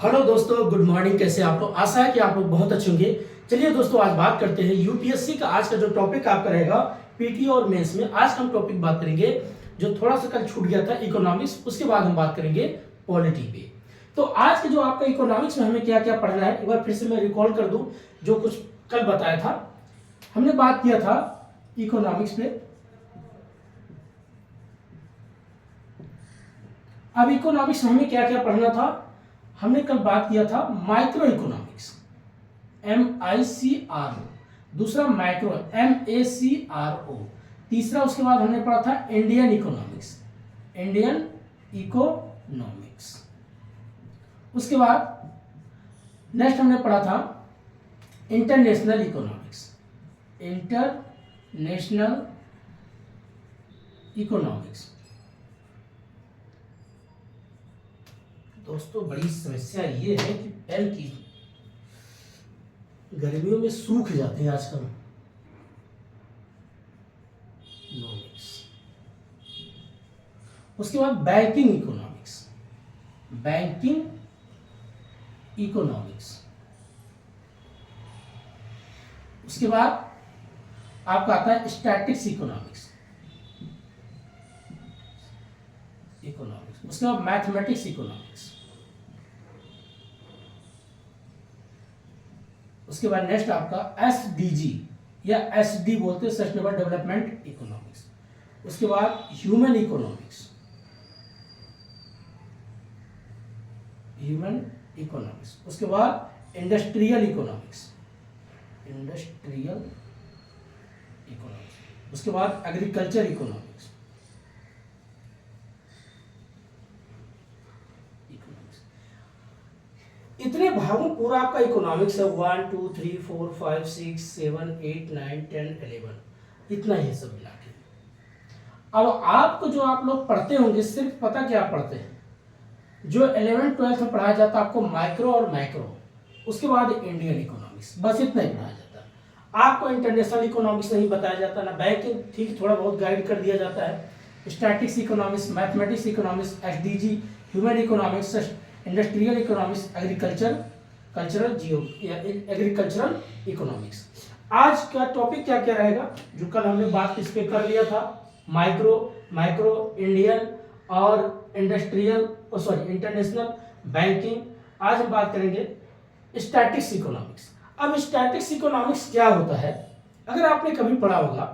Hello दोस्तों, good morning. कैसे आप लोग? आशा है कि आप लोग बहुत अच्छे होंगे। चलिए दोस्तों, आज बात करते हैं यूपीएससी का। आज का जो टॉपिक आपका रहेगा पीटी और मेंस में, आज हम टॉपिक बात करेंगे जो थोड़ा सा कल छूट गया था, इकोनॉमिक्स। उसके बाद हम बात करेंगे पॉलिटी पे। तो आज के जो आपका इकोनॉमिक्स में हमें क्या क्या पढ़ना है, एक बार फिर से मैं रिकॉल कर दूं जो कुछ कल बताया था। हमने बात किया था इकोनॉमिक्स पे। अब इकोनॉमिक्स में हमें क्या क्या पढ़ना था, हमने कल बात किया था माइक्रो इकोनॉमिक्स, MICRO। दूसरा माइक्रो, MACRO। तीसरा उसके बाद हमने पढ़ा था इंडियन इकोनॉमिक्स, इंडियन इकोनॉमिक्स। उसके बाद नेक्स्ट हमने पढ़ा था इंटरनेशनल इकोनॉमिक्स, इंटरनेशनल इकोनॉमिक्स। दोस्तों, बड़ी समस्या ये है कि पेन की गर्मियों में सूख जाते हैं आजकल। इकोनॉमिक्स। उसके बाद बैंकिंग इकोनॉमिक्स, बैंकिंग इकोनॉमिक्स। उसके बाद आपका आता है स्टैटिक्स इकोनॉमिक्स, उसके बाद मैथमेटिक्स इकोनॉमिक्स। उसके बाद नेक्स्ट आपका SDG या SD बोलते हैं, सस्टेनेबल डेवलपमेंट इकोनॉमिक्स। उसके बाद ह्यूमन इकोनॉमिक्स, ह्यूमन इकोनॉमिक्स। उसके बाद इंडस्ट्रियल इकोनॉमिक्स, इंडस्ट्रियल इकोनॉमिक्स। उसके बाद एग्रीकल्चर इकोनॉमिक्स, इतने भागों पूरा आपका इकोनॉमिक्स है। 1 2 3 4 5 6 7 8 9 10 11, इतना ही सब मिला के। अब आपको जो आप लोग पढ़ते होंगे, सिर्फ पता क्या पढ़ते हैं, जो 11th 12th में पढ़ाया जाता है आपको माइक्रो और मैक्रो, उसके बाद इंडियन इकोनॉमिक्स, बस इतना ही पढ़ाया जाता है। आपको इंटरनेशनल इकोनॉमिक्स नहीं बताया जाता, ना बैंकिंग, ठीक थोड़ा बहुत गाइड कर दिया जाता है। Statics economics, mathematics economics, SDG, human economics, industrial economics, agricultural economics. आज का टॉपिक क्या क्या रहेगा, जो कल हमने बात इस पे कर लिया था, माइक्रो, इंडियन और इंडस्ट्रियल, इंटरनेशनल, बैंकिंग। आज हम बात करेंगे स्टैटिक्स इकोनॉमिक्स। अब स्टैटिक्स इकोनॉमिक्स क्या होता है, अगर आपने कभी पढ़ा होगा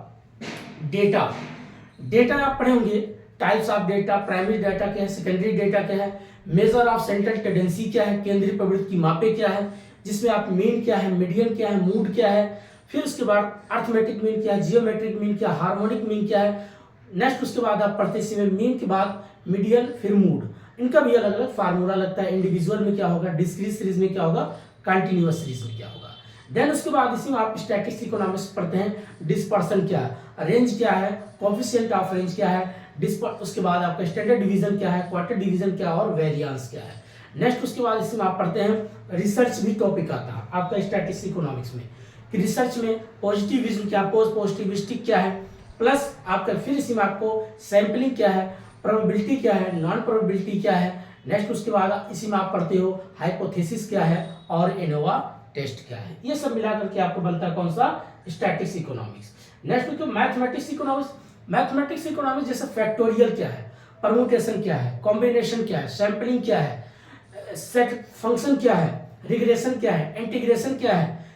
डेटा आप पढ़े होंगे, types of data, primary data क्या है, सेकेंडरी डेटा क्या है, मेजर ऑफ सेंट्रल टेंडेंसी क्या है, केंद्रीय प्रवृत्ति की मापे क्या है, जिसमें आप मीन क्या है, मीडियन क्या है, मूड क्या है, फिर उसके बाद अर्थमेटिक मीन क्या है, जियोमेट्रिक मीन क्या है, हार्मोनिक मीन क्या है। नेक्स्ट उसके बाद आप पढ़ते समय मीन के बाद मीडियन, फिर मूड, इनका भी अलग अलग फार्मूला लगता है। इंडिविजुअल में क्या होगा, डिस्क्रीट सीरीज में क्या होगा, कंटिन्यूअस सीरीज में क्या होगा। देन उसके बाद इसी में आप स्टैटिस्टिक्स इकोनॉमिक्स पढ़ते हैं, डिस्पर्सन क्या है, रेंज क्या है, कोएफिशिएंट ऑफ रेंज क्या है, उसके बाद आपका स्टैंडर्ड डिवीजन क्या है, क्वार्टर डिवीजन क्या है और वेरिएंस क्या है। नेक्स्ट उसके बाद इसमें आप पढ़ते हैं रिसर्च भी टॉपिक आता है आपका स्टैटिस्टिक्स इकोनॉमिक्स में, कि रिसर्च में पॉजिटिविज्म क्या, पॉजिटिविस्टिक क्या है, प्लस आपका फिर इसी में आपको सैंपलिंग क्या है, प्रोबेबिलिटी क्या है, नॉन प्रोबेबिलिटी क्या है। नेक्स्ट उसके बाद इसी में आप पढ़ते हो हाइपोथेसिस क्या है और एनोवा टेस्ट क्या है। ये सब मिलाकर के आपको बनता है कौन सा, स्टैटिस्टिक्स इकोनॉमिक्स। नेक्स्ट तो मैथमेटिक्स इकोनॉमिक्स। मैथमेटिक्स इकोनॉमिक्स जैसे फैक्टोरियल क्या है, परम्यूटेशन क्या है, कॉम्बिनेशन क्या है, सैंपलिंग क्या है, सेट फंक्शन क्या है, रिग्रेशन क्या है, इंटीग्रेशन क्या है,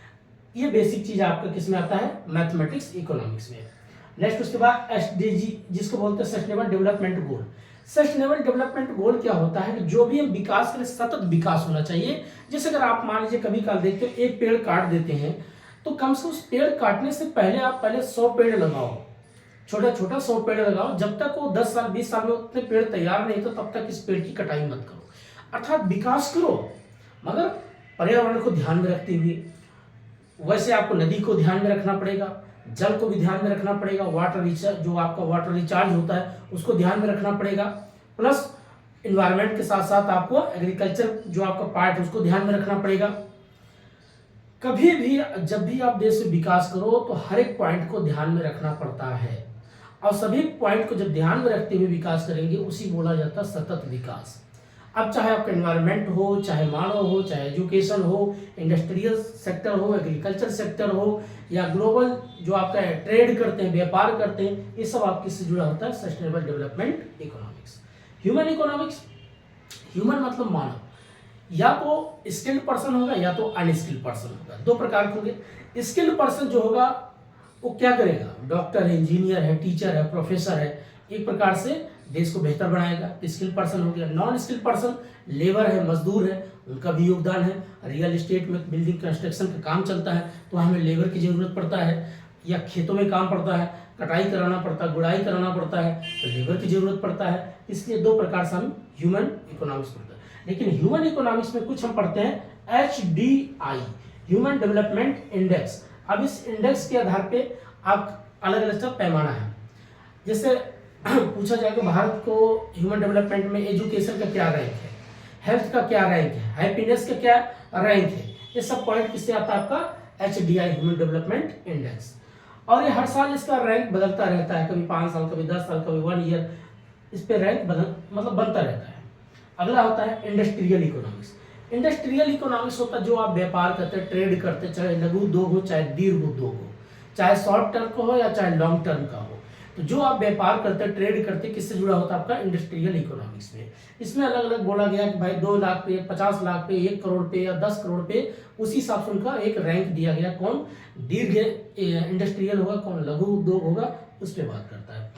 ये बेसिक चीज आपका किसमें आता है, मैथमेटिक्स इकोनॉमिक्स में। नेक्स्ट उसके बाद SDG, जिसको बोलते हैं sustainable development goal. Sustainable development goal क्या होता है कि जो भी हम विकास करें, सतत विकास होना चाहिए। जैसे अगर आप मान लीजिए कभी काल देखते हो एक पेड़ काट देते हैं, तो कम से कम उस पेड़ काटने से पहले आप 100 पेड़ लगाओ, छोटा छोटा 100 पेड़ लगाओ। जब तक वो 10 साल 20 साल में उतने पेड़ तैयार नहीं तो तब तक इस पेड़ की कटाई मत करो। अर्थात विकास करो, मगर पर्यावरण को ध्यान में रखते हुए। वैसे आपको नदी को ध्यान में रखना पड़ेगा, जल को भी ध्यान में रखना पड़ेगा, वाटर रिचार्ज, जो आपका वाटर रिचार्ज होता है उसको ध्यान में रखना पड़ेगा, प्लस इन्वायरमेंट के साथ साथ आपको एग्रीकल्चर जो आपका पार्ट है उसको ध्यान में रखना पड़ेगा। कभी भी जब भी आप देश में विकास करो तो हर एक पॉइंट को ध्यान में रखना पड़ता है, और सभी पॉइंट को जब ध्यान में रखते हुए विकास करेंगे उसी बोला जाता है सतत विकास। अब चाहे आपका एनवायरनमेंट हो, चाहे मानव हो, चाहे एजुकेशन हो, इंडस्ट्रियल सेक्टर हो, एग्रीकल्चर सेक्टर हो, या ग्लोबल जो आपका ट्रेड करते हैं, व्यापार करते हैं, ये सब आपके से जुड़ा होता है sustainable development economics. Human economics, human मतलब मानव, या तो स्किल्ड पर्सन होगा या तो अनस्किल्ड पर्सन होगा, दो प्रकार के होंगे। स्किल्ड पर्सन जो होगा वो क्या करेगा, डॉक्टर है, इंजीनियर है, टीचर है, प्रोफेसर है, एक प्रकार से देश को बेहतर बनाएगा, स्किल्ड पर्सन हो गया। नॉन स्किल्ड पर्सन लेबर है, मजदूर है, उनका भी योगदान है। रियल एस्टेट में बिल्डिंग कंस्ट्रक्शन का काम चलता है तो हमें लेबर की जरूरत पड़ता है, या खेतों में काम पड़ता है, कटाई कराना पड़ता है, गुड़ाई कराना पड़ता है तो लेबर की जरूरत पड़ता है। इसलिए दो प्रकार से हम ह्यूमन इकोनॉमिक्स पढ़ते हैं। लेकिन ह्यूमन इकोनॉमिक्स में कुछ हम पढ़ते हैं HDI, ह्यूमन डेवलपमेंट इंडेक्स। अब इस इंडेक्स के आधार पे आप अलग अलग सा पैमाना है। जैसे पूछा जाए तो भारत को ह्यूमन डेवलपमेंट में एजुकेशन का क्या रैंक है, हेल्थ का क्या रैंक है, हैप्पीनेस का क्या रैंक है, ये सब पॉइंट किससे आता है, आपका HDI, ह्यूमन डेवलपमेंट इंडेक्स। और ये हर साल इसका रैंक बदलता रहता है, कभी 5 साल, कभी 10 साल, कभी 1 ईयर, इस पे रैंक बनता रहता है। अगला होता है इंडस्ट्रियल इकोनॉमिक्स। इंडस्ट्रियल इकोनॉमिक्स होता है जो आप व्यापार करते हैं, ट्रेड करते हैं, चाहे लघु उद्योग हो, चाहे दीर्घ उद्योग हो, चाहे शॉर्ट टर्म का हो या चाहे लॉन्ग टर्म का हो। तो जो आप व्यापार करते हैं, ट्रेड करते हैं, किससे जुड़ा होता है, आपका इंडस्ट्रियल इकोनॉमिक्स में। इसमें अलग अलग बोला गया कि भाई 2 लाख पे, 50 लाख पे, 1 करोड़ पे या 10 करोड़ पे, उसी हिसाब से उनका एक रैंक दिया गया, कौन दीर्घ इंडस्ट्रियल होगा, कौन लघु उद्योग होगा, उस पर बात करता है।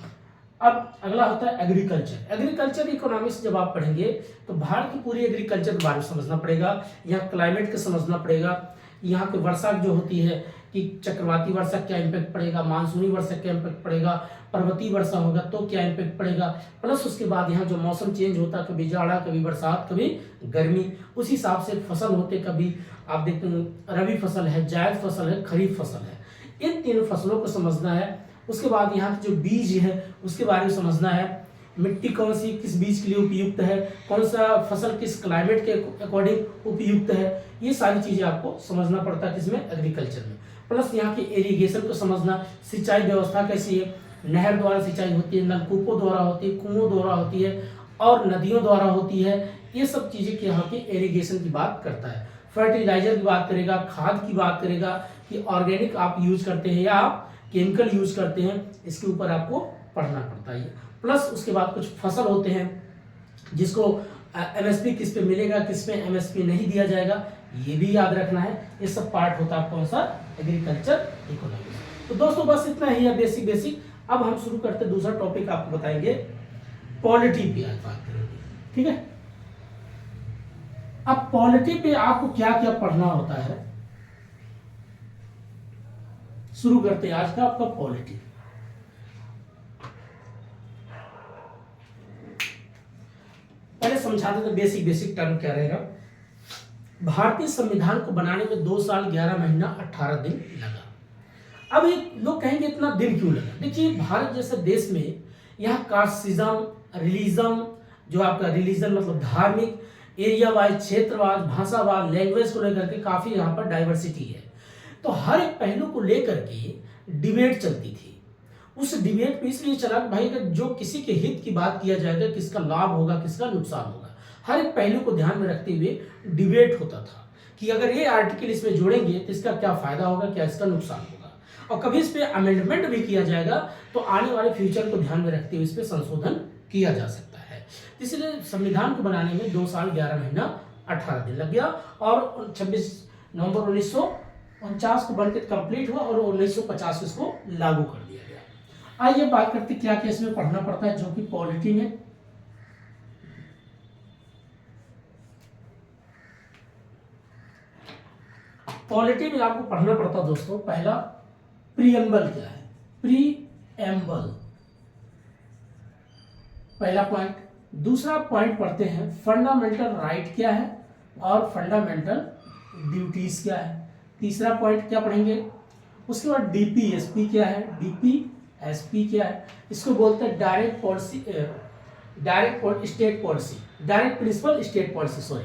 अब अगला होता है एग्रीकल्चर। एग्रीकल्चर इकोनॉमिक्स जब आप पढ़ेंगे तो भारत की पूरी एग्रीकल्चर के बारे में समझना पड़ेगा, यहाँ क्लाइमेट का समझना पड़ेगा, यहाँ की वर्षा जो होती है कि चक्रवाती वर्षा क्या इम्पैक्ट पड़ेगा, मानसूनी वर्षा क्या इम्पैक्ट पड़ेगा, पर्वतीय वर्षा होगा तो क्या इम्पैक्ट पड़ेगा, प्लस उसके बाद यहाँ जो मौसम चेंज होता है, कभी जाड़ा, कभी बरसात, कभी गर्मी, उस हिसाब से फसल होते, कभी आप देखते हैं रबी फसल है, जायद फसल है, खरीफ फसल है, इन 3 फसलों को समझना है। उसके बाद यहाँ के जो बीज है उसके बारे में समझना है, मिट्टी कौन सी किस बीज के लिए उपयुक्त है, कौन सा फसल किस क्लाइमेट के अकॉर्डिंग उपयुक्त है, ये सारी चीजें आपको समझना पड़ता है किसमें, एग्रीकल्चर में। प्लस यहाँ के इरिगेशन को समझना, सिंचाई व्यवस्था कैसी है, नहर द्वारा सिंचाई होती है, नलकूपों द्वारा होती है, कुओं द्वारा होती है और नदियों द्वारा होती है, ये सब चीजें यहाँ के इरिगेशन की बात करता है। फर्टिलाइजर की बात करेगा, खाद की बात करेगा कि ऑर्गेनिक आप यूज करते हैं या आप केमिकल यूज करते हैं, इसके ऊपर आपको पढ़ना पड़ता है। प्लस उसके बाद कुछ फसल होते हैं जिसको MSP किस पे मिलेगा, किस पे MSP नहीं दिया जाएगा, ये भी याद रखना है। ये सब पार्ट होता है कौन सा, एग्रीकल्चर इकोनॉमिक्स। तो दोस्तों बस इतना ही है बेसिक। अब हम शुरू करते हैं दूसरा टॉपिक, आपको बताएंगे पॉलिटी पे आज बात करेंगे, ठीक है। अब पॉलिटी पे आपको क्या क्या पढ़ना होता है, शुरू करते हैं आज का आपका पॉलिटी। पहले समझाते थे बेसिक टर्म क्या रहेगा। भारतीय संविधान को बनाने में 2 साल 11 महीना 18 दिन लगा। अब एक लोग कहेंगे इतना दिन क्यों लगा, देखिए भारत जैसे देश में यहाँ कास्टिज्म, रिलीजन, जो आपका रिलीजन मतलब धार्मिक, एरिया वाइज, क्षेत्रवाद, भाषावाद, लैंग्वेज को लेकर के काफी यहाँ पर डाइवर्सिटी है। तो हर एक पहलू को लेकर के डिबेट चलती थी। उस डिबेट पे इसलिए चला भाई अगर जो किसी के हित की बात किया जाएगा, किसका लाभ होगा, किसका नुकसान होगा, हर एक पहलू को ध्यान में रखते हुए डिबेट होता था कि अगर ये आर्टिकल इसमें जोड़ेंगे तो इसका क्या फायदा होगा, क्या इसका नुकसान होगा, और कभी इस पे अमेंडमेंट भी किया जाएगा तो आने वाले फ्यूचर को ध्यान में रखते हुए इस पे संशोधन किया जा सकता है। इसलिए संविधान को बनाने में 2 साल 11 महीना 18 दिन लग गया और 26 नवंबर 1949 को बनकर कंप्लीट हुआ और 1950 इसको लागू कर दिया गया। आइए बात करते क्या क्या इसमें पढ़ना पड़ता है, जो कि पॉलिटी में आपको पढ़ना पड़ता दोस्तों। पहला प्रीएम्बल क्या है, प्रीएम्बल पहला पॉइंट। दूसरा पॉइंट पढ़ते हैं फंडामेंटल राइट क्या है और फंडामेंटल ड्यूटीज क्या है। तीसरा पॉइंट क्या पढ़ेंगे, उसके बाद डीपीएसपी क्या है, डीपीएसपी क्या है, इसको बोलते हैं direct policy, direct state policy, direct principle state policy. Sorry,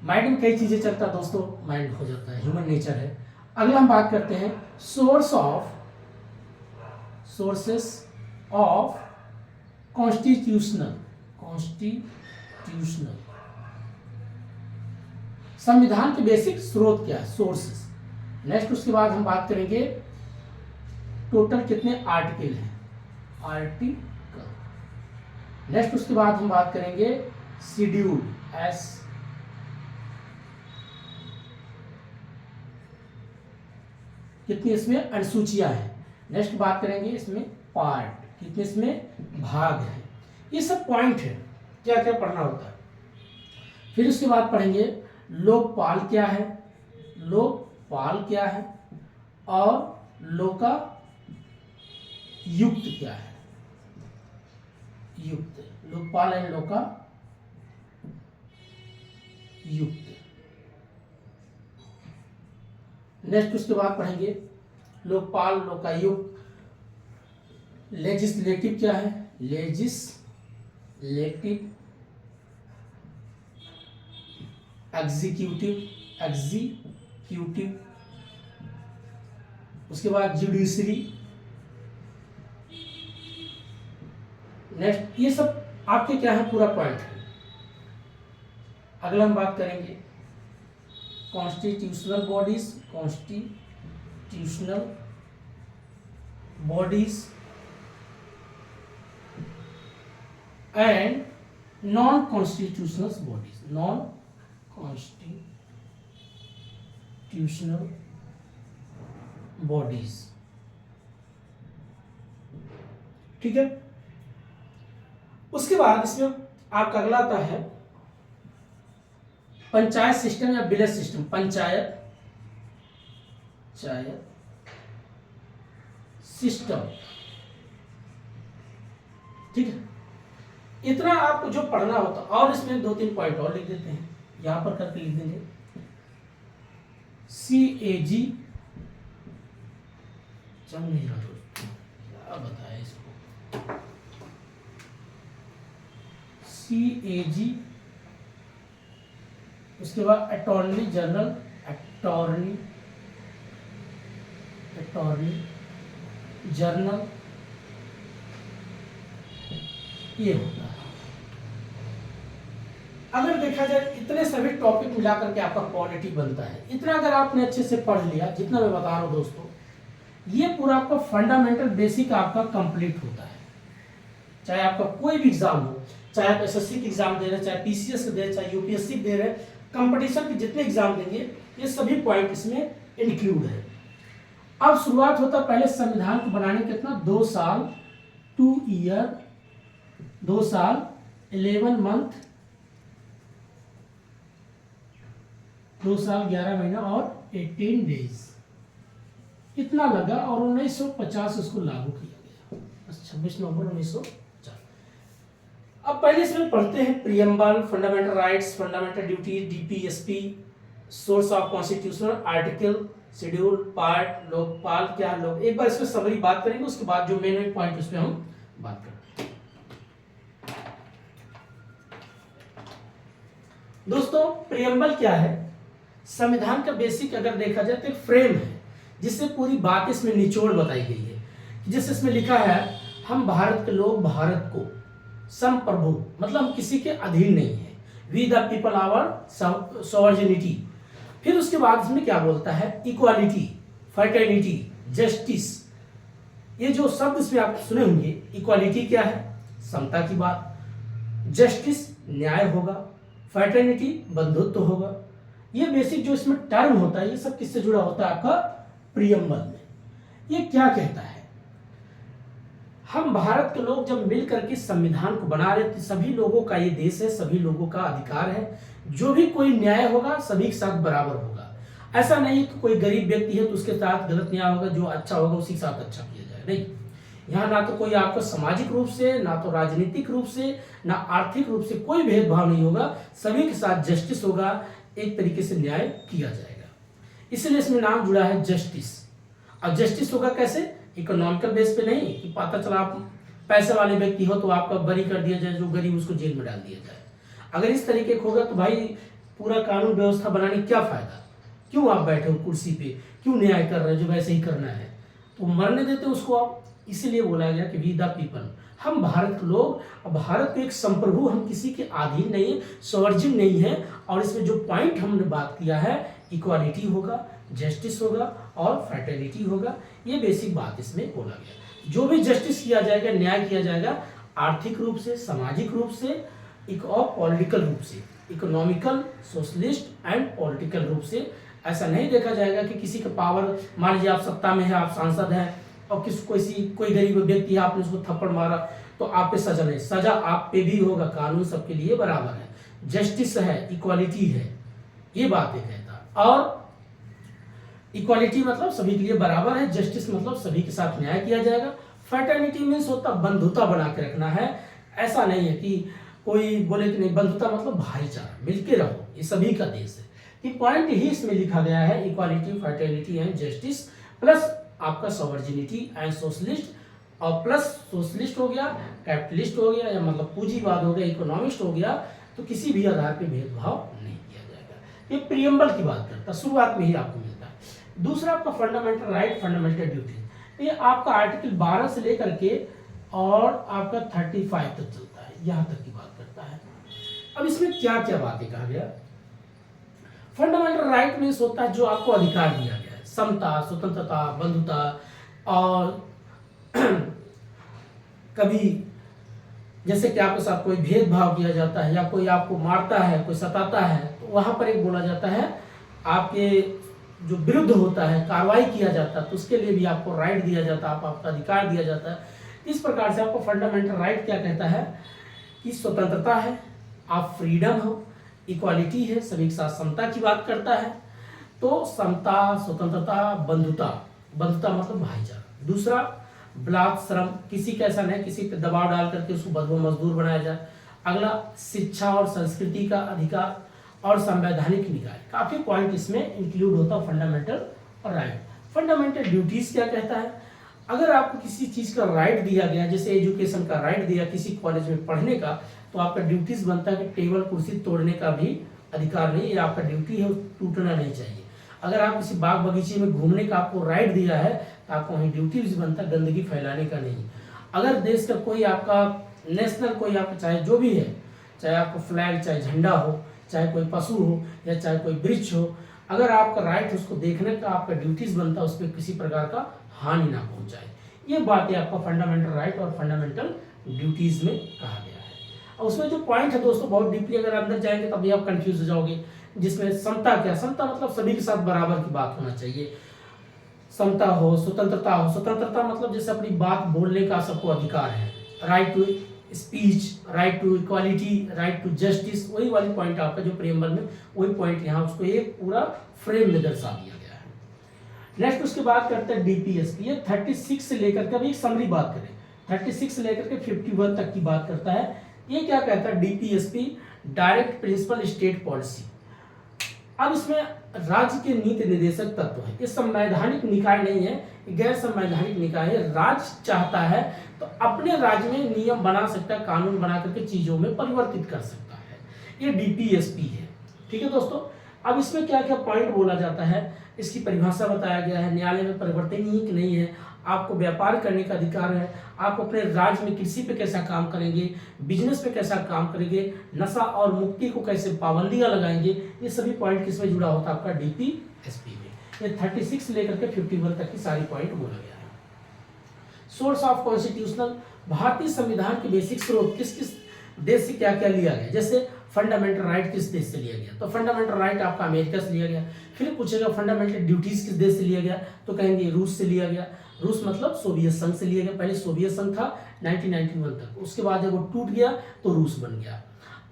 mind में कई चीजें चलता है दोस्तों, माइंड हो जाता है, ह्यूमन नेचर है। अगला हम बात करते हैं सोर्सेस ऑफ कॉन्स्टिट्यूशनल कॉन्स्टिट्यूशनल। संविधान के बेसिक स्रोत क्या है, सोर्सेस। नेक्स्ट उसके बाद हम बात करेंगे टोटल कितने आर्टिकल हैं, आर्टिकल। नेक्स्ट उसके बाद हम बात करेंगे शेड्यूल, एस कितनी इसमें अनुसूचियां हैं। नेक्स्ट बात करेंगे इसमें पार्ट, कितने इसमें भाग हैं। ये सब पॉइंट है, क्या क्या पढ़ना होता है। फिर उसके बाद पढ़ेंगे लोकपाल क्या है, लोकपाल क्या है, और लोका युक्त क्या है, युक्त, लोकपाल एंड लोका युक्त। नेक्स्ट उसके बाद पढ़ेंगे लोकपाल लोकायुक्त। लेजिस्लेटिव क्या है, लेजिस्लेटिव, एग्जीक्यूटिव, एग्जीक्यूटिव। उसके बाद जुडिशरी। नेक्स्ट ये सब आपके क्या है, पूरा पॉइंट है। अगला हम बात करेंगे constitutional bodies, constitutional bodies and non constitutional bodies, non constitutional bodies. ठीक है। उसके बाद इसमें आपका अगला आता है पंचायत सिस्टम या विलेज सिस्टम, पंचायत सिस्टम। ठीक है। इतना आपको जो पढ़ना होता, और इसमें 2-3 पॉइंट और लिख देते हैं, यहां पर करके लिख देंगे CAG। चल नहीं रहा दोस्तों, क्या बताया इसको, CAG। उसके बाद अटॉर्नी जनरल, अटॉर्नी जनरल, ये होता है। अगर देखा जाए इतने सभी टॉपिक मिलाकर के आपका क्वालिटी बनता है। इतना अगर आपने अच्छे से पढ़ लिया, जितना मैं बता रहा हूं दोस्तों, ये पूरा आपका फंडामेंटल बेसिक आपका कंप्लीट होता है। चाहे आपका कोई भी एग्जाम हो, चाहे आप SSC की एग्जाम दे रहे हैं, चाहे PCS दे रहे हैं, चाहे UPSC दे रहे हैं, कंपटीशन के जितने एग्जाम देंगे, ये सभी पॉइंट इसमें इंक्लूड है। अब शुरुआत होता है पहले संविधान को बनाने कितना, 2 साल, 2 ईयर, 2 साल 11 मंथ, 2 साल 11 महीना और 18 डेज, इतना लगा। और 1950 उसको लागू किया गया, 26 नवंबर 1950। अब पहले इसमें पढ़ते हैं preamble, fundamental rights, fundamental duty, DPSP, source of constitutional article, schedule, part, Lokpal क्या है, लोग। एक बार इसमें समरी बात करेंगे, उसके बाद जो मेन पॉइंट उस पर हम बात करेंगे। दोस्तों प्रियम्बल क्या है, संविधान का बेसिक अगर देखा जाए तो एक फ्रेम है, जिससे पूरी बात इसमें निचोड़ बताई गई है। जिससे इसमें लिखा है हम भारत के लोग भारत को संप्रभु, मतलब हम किसी के अधीन नहीं है, वी द पीपल आवर सॉवर्जिनिटी। फिर उसके बाद इसमें क्या बोलता है, इक्वालिटी, फ्रेटर्निटी, जस्टिस। ये जो शब्द इसमें आप सुने होंगे, इक्वालिटी क्या है, समता की बात, जस्टिस न्याय होगा, फ्रेटर्निटी बंधुत्व होगा। ये बेसिक जो इसमें टर्म होता है, ये सब किससे जुड़ा होता है, आपका प्रियम्बल में। ये क्या कहता है, हम भारत के लोग जब मिलकर के संविधान को बना रहे थे, सभी लोगों का ये देश है, सभी लोगों का अधिकार है, जो भी कोई न्याय होगा सभी के साथ बराबर होगा। ऐसा नहीं कि कोई गरीब व्यक्ति है तो उसके साथ गलत न्याय होगा, जो अच्छा होगा उसी के साथ अच्छा किया जाए, नहीं। यहाँ ना तो कोई आपको सामाजिक रूप से, ना तो राजनीतिक रूप से, ना आर्थिक रूप से कोई भेदभाव नहीं होगा, सभी के साथ जस्टिस होगा, एक तरीके से न्याय किया जाएगा। इसलिए इसमें नाम जुड़ा है जस्टिस। अब जस्टिस होगा कैसे, इकोनॉमिकल बेस पे नहीं कि पता चला आप पैसे वाले व्यक्ति हो तो आपका बरी कर दिया जाए, जो गरीब उसको जेल में डाल दिया जाए। अगर इस तरीके का होगा तो भाई पूरा कानून व्यवस्था बनाने क्या फायदा, क्यों आप बैठे हो कुर्सी पे, क्यों न्याय कर रहे हो, जो वैसे ही करना है तो मरने देते उसको आप। इसीलिए बोला गया कि वी द पीपल, हम भारत के लोग। अब भारत के एक संप्रभु, हम किसी के अधीन नहीं, स्ववर्जिन नहीं है। और इसमें जो पॉइंट हमने बात किया है, इक्वालिटी होगा, जस्टिस होगा और फ्रेटर्निटी होगा। ये बेसिक बात इसमें बोला गया। जो भी जस्टिस किया जाएगा, न्याय किया जाएगा, आर्थिक रूप से, सामाजिक रूप से, एक और पॉलिटिकल रूप से, इकोनॉमिकल, सोशलिस्ट एंड पॉलिटिकल रूप से। ऐसा नहीं देखा जाएगा कि किसी का पावर, मान लीजिए आप सत्ता में है, आप सांसद हैं और कोई गरीब व्यक्ति है, आपने उसको थप्पड़ मारा तो आप पे सजा नहीं, सजा आप पे भी होगा। कानून सबके लिए बराबर है, जस्टिस है, इक्वालिटी है, ये बात ये कहता है। और इक्वालिटी मतलब सभी के लिए बराबर है, जस्टिस मतलब सभी के साथ न्याय किया जाएगा। फ्रेटर्निटी मीन्स होता बंधुता बना के रखना है। ऐसा नहीं है कि कोई बोले कि नहीं, बंधुता मतलब भाईचारा, मिलके रहो, ये सभी का देश है। ये पॉइंट ही इसमें लिखा गया है, equality, fraternity and justice, plus आपका सॉवर्जिनिटी एंड सोशलिस्ट, और प्लस सोशलिस्ट हो गया, कैपिटलिस्ट हो गया, या मतलब पूंजीवाद हो गया, इकोनॉमिस्ट हो गया, तो किसी भी आधार पे भेदभाव नहीं किया जाएगा। ये प्रियम्बल की बात करता है, शुरुआत में ही आपको मिलता है। दूसरा आपका फंडामेंटल राइट, फंडामेंटल ड्यूटी, ये आपका आर्टिकल 12 से लेकर के और आपका 35 तक चलता है, यहाँ तक की बात करता है। अब इसमें क्या क्या बातें कहा गया। फंडामेंटल राइट मीन्स होता है जो आपको अधिकार दिया गया है, समता, स्वतंत्रता, बंधुता, और कभी जैसे कि आपके साथ कोई भेदभाव किया जाता है, या कोई आपको मारता है, कोई सताता है, तो वहां पर एक बोला जाता है आपके जो विरुद्ध होता है, कार्रवाई किया जाता है, तो उसके लिए भी आपको राइट दिया जाता है, आपका अधिकार दिया जाता है। इस प्रकार से आपको फंडामेंटल राइट क्या कहता है कि स्वतंत्रता है, आप फ्रीडम हो, इक्वालिटी है, सभी के साथ समता की बात करता है। तो समता, स्वतंत्रता, बंधुता, बंधुता मतलब भाईचारा। दूसरा बलात् श्रम, किसी का ऐसा नहीं किसी पे दबाव डाल करके उसको बदबू मजदूर बनाया जाए। अगला शिक्षा और संस्कृति का अधिकार, और संवैधानिक निकाय। काफी पॉइंट इसमें इंक्लूड होता है फंडामेंटल राइट। फंडामेंटल ड्यूटीज क्या कहता है, अगर आपको किसी चीज का राइट दिया गया, जैसे एजुकेशन का राइट दिया किसी कॉलेज में पढ़ने का, तो आपका ड्यूटीज बनता है कि टेबल कुर्सी तोड़ने का भी अधिकार नहीं, ये आपका ड्यूटी है, टूटना नहीं चाहिए। अगर आप किसी बाग बगीचे में घूमने का आपको राइट दिया है, तो आपको वहीं ड्यूटीज बनता है, गंदगी फैलाने का नहीं। अगर देश का कोई आपका नेशनल, कोई आपका चाहे जो भी है, चाहे आपका फ्लैग, चाहे झंडा हो, चाहे कोई पशु हो, या चाहे कोई वृक्ष हो, अगर आपका राइट उसको देखने का आपका ड्यूटीज बनता है, उस पर किसी प्रकार का हानि ना पहुंचाए। ये बात है आपका फंडामेंटल राइट और फंडामेंटल ड्यूटीज में कहा गया है। और उसमें जो पॉइंट है दोस्तों, बहुत डीपली अगर अंदर जाएंगे तभी आप कंफ्यूज हो जाओगे। जिसमें समता क्या, समता मतलब सभी के साथ बराबर की बात होना चाहिए, समता हो, स्वतंत्रता हो। स्वतंत्रता मतलब जैसे अपनी बात बोलने का सबको अधिकार है, right to speech, right to equality, right to justice, वही वाली पॉइंट आपका जो प्रियम्बल में, वही पॉइंट यहाँ उसको एक पूरा फ्रेम में दर्शा दिया गया है। नेक्स्ट उसके बाद करते हैं डीपीएसपी। ये 36 से लेकर के, अभी एक समरी बात करें, 36 से लेकर के 51 तक की बात करता है। ये क्या कहता है, DPSP direct principle state policy. अब इसमें राज्य के नीति निर्देशक तत्व है, ये संवैधानिक निकाय नहीं है, गैर संवैधानिक निकाय है। राज्य चाहता है तो अपने राज्य में नियम बना सकता है, कानून बना करके चीजों में परिवर्तित कर सकता है, ये डीपीएसपी है। ठीक है दोस्तों, अब इसमें क्या क्या पॉइंट बोला जाता है, इसकी परिभाषा बताया गया है। न्यायालय में परिवर्तनीय कि नहीं है, आपको व्यापार करने का अधिकार है, आप अपने राज्य में कृषि पे कैसा काम करेंगे, बिजनेस पे कैसा काम करेंगे, नशा और मुक्ति को कैसे पाबंदियां लगाएंगे, ये सभी पॉइंट किसमें जुड़ा होता है, आपका डीपीएसपी में। ये 36 से लेकर के 51 तक की सारी पॉइंट बोला गया है। सोर्स ऑफ कॉन्स्टिट्यूशनल, भारतीय संविधान के बेसिक स्रोत किस किस देश से क्या क्या लिया गया। जैसे फंडामेंटल राइट किस देश से लिया गया, तो फंडामेंटल राइट आपका अमेरिका से लिया गया। फिर पूछेगा फंडामेंटल ड्यूटीज किस देश से लिया गया, तो कहेंगे रूस से लिया गया। रूस मतलब सोवियत संघ से लिया गया, पहले सोवियत संघ था 1991 तक, उसके बाद जब वो टूट गया तो रूस बन गया।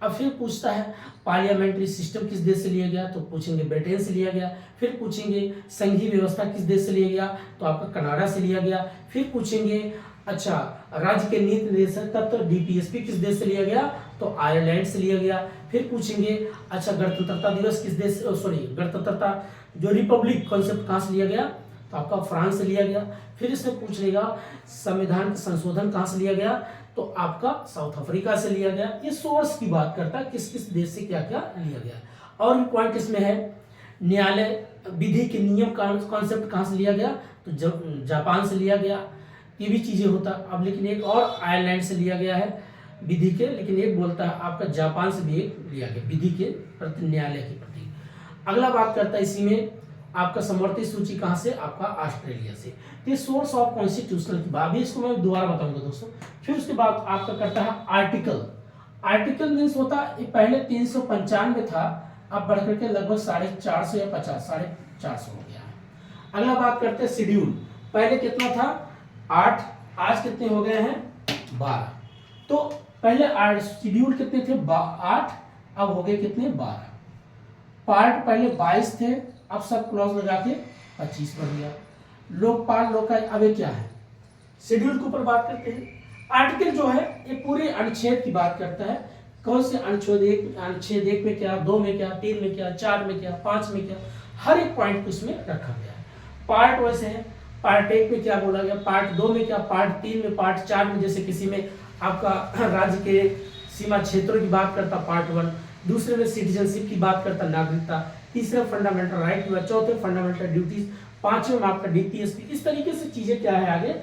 अब फिर पूछता है पार्लियामेंट्री सिस्टम किस देश से लिया गया, तो पूछेंगे ब्रिटेन से लिया गया। फिर पूछेंगे संघीय व्यवस्था किस देश से लिया गया, तो आपका कनाडा से लिया गया। फिर पूछेंगे अच्छा राज्य के नीति निर्देशक तत्व डीपीएसपी किस देश से लिया गया, तो आयरलैंड से लिया गया। फिर पूछेंगे अच्छा गणतंत्रता दिवस किस देश, गणतंत्रता जो रिपब्लिक कॉन्सेप्ट कहाँ से लिया गया, तो आपका फ्रांस से लिया गया। फिर इसमें पूछ लेगा संविधान का संशोधन कहाँ से लिया गया, तो आपका साउथ अफ्रीका से लिया गया। ये सोर्स की बात करता है किस किस देश से क्या क्या लिया गया। और भी पॉइंट इसमें है, न्यायालय विधि के नियम कॉन्सेप्ट कहाँ से लिया गया, तो जापान से लिया गया। ये भी चीजें होता। अब लेकिन एक और आयरलैंड से लिया गया है विधि के, लेकिन एक बोलता है आपका जापान से भी एक लिया गया विधि के प्रति, न्यायालय के प्रति। अगला बात करता है इसी में आपका समवर्ती सूची कहाँ से, आपका ऑस्ट्रेलिया से। तो ये सोर्स ऑफ कॉन्स्टिट्यूशनल की बात भी, इसको मैं दोबारा बताऊंगा दोस्तों। फिर उसके बाद आपका करता है आर्टिकल। आर्टिकल मीन्स होता है, पहले 395 था, अब बढ़ करके लगभग 450 या 450 हो गया है। अगला बात करते हैं शेड्यूल। पहले कितना था, 8, आज कितने हो गए हैं, 12। तो पहले शेड्यूल कितने थे, 8, अब हो गए कितने, 12। पार्ट पहले 22 थे, अब सब क्लॉज लगा के 25 बन गया। लोकपाल, लोकाय, अब ये क्या है, शेड्यूल के ऊपर बात करते हैं। आर्टिकल जो है ये पूरे अनुच्छेद की बात करता है, कौन से अनुच्छेद, अनुच्छेद 1 में क्या, 2 में क्या, 3 में क्या, 4 में क्या, 5 में क्या, हर एक पॉइंट को इसमें रखा गया है। पार्ट वैसे है, पार्ट 1 में क्या बोला गया, पार्ट 2 में क्या, पार्ट 3 में, पार्ट 4 में, जैसे किसी में आपका राज्य के सीमा क्षेत्रों की बात करता पार्ट 1, दूसरे में सिटीजनशिप की बात करता, नागरिकता, तीसरे फंडामेंटल राइट हुआ, चौथे फंडामेंटल ड्यूटीज, पांचवें में आपका डीपीएसपी। इस तरीके से चीजें क्या है, आगे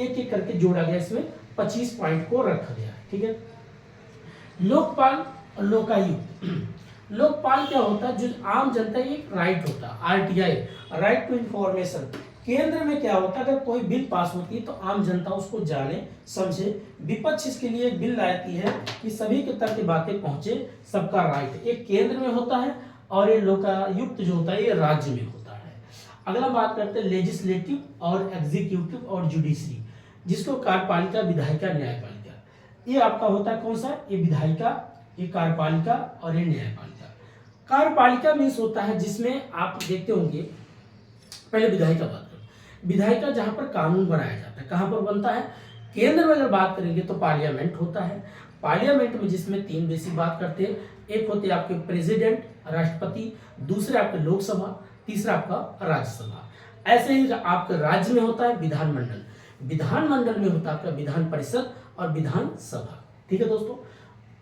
एक एक करके जोड़ा गया, इसमें 25 पॉइंट को रखा गया है। ठीक है। लोकपाल और लोकायुक्त। लोकपाल क्या होता है, जो आम जनता एक राइट होता है, आरटीआई, राइट टू इंफॉर्मेशन। केंद्र में क्या होता है, अगर कोई बिल पास होती है तो आम जनता उसको जाने समझे। विपक्ष इसके लिए एक बिल लाती है कि सभी के तक की बातें पहुंचे, सबका राइट। एक केंद्र में होता है और ये लोकायुक्त जो होता है ये राज्य में होता है। अगला बात करते हैं लेजिस्लेटिव और एग्जीक्यूटिव और जुडिशरी, जिसको कार्यपालिका, विधायिका, न्यायपालिका। ये आपका होता है कौन सा, ये विधायिका, ये कार्यपालिका और ये न्यायपालिका। कार्यपालिका मीन्स होता है जिसमें आप देखते होंगे, पहले विधायिका बात करें। विधायिका जहां पर कानून बनाया जाता है, कहां पर बनता है, केंद्र में अगर बात करेंगे तो पार्लियामेंट होता है। पार्लियामेंट में जिसमें 3 बेसिक बात करते हैं, एक होते हैं आपके प्रेसिडेंट, राष्ट्रपति, दूसरे आपके लोकसभा, तीसरा आपका राज्यसभा। ऐसे ही आपके राज्य में होता है विधानमंडल, विधानमंडल में होता है आपका विधान परिषद और विधानसभा। ठीक है दोस्तों।